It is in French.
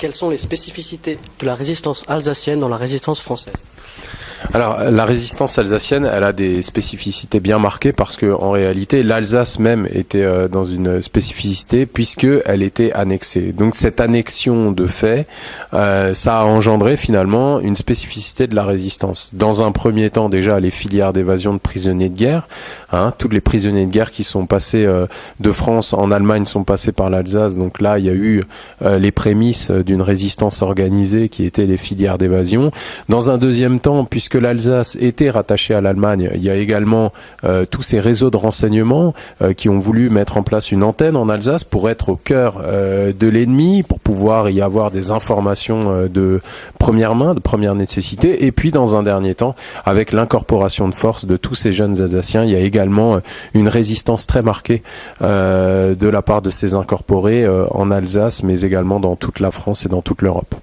quelles sont les spécificités de la résistance alsacienne dans la résistance française? Alors, la résistance alsacienne, elle a des spécificités bien marquées parce que, en réalité, l'Alsace même était dans une spécificité puisque elle était annexée. Donc, cette annexion de fait, ça a engendré finalement une spécificité de la résistance. Dans un premier temps, déjà, les filières d'évasion de prisonniers de guerre, tous les prisonniers de guerre qui sont passés de France en Allemagne sont passés par l'Alsace. Donc là, il y a eu les prémices d'une résistance organisée qui étaient les filières d'évasion. Dans un deuxième temps, puisque l'Alsace était rattachée à l'Allemagne, il y a également tous ces réseaux de renseignement qui ont voulu mettre en place une antenne en Alsace pour être au cœur de l'ennemi, pour pouvoir y avoir des informations de première main, de première nécessité. Et puis, dans un dernier temps, avec l'incorporation de force de tous ces jeunes Alsaciens, il y a également une résistance très marquée de la part de ces incorporés en Alsace, mais également dans toute la France et dans toute l'Europe.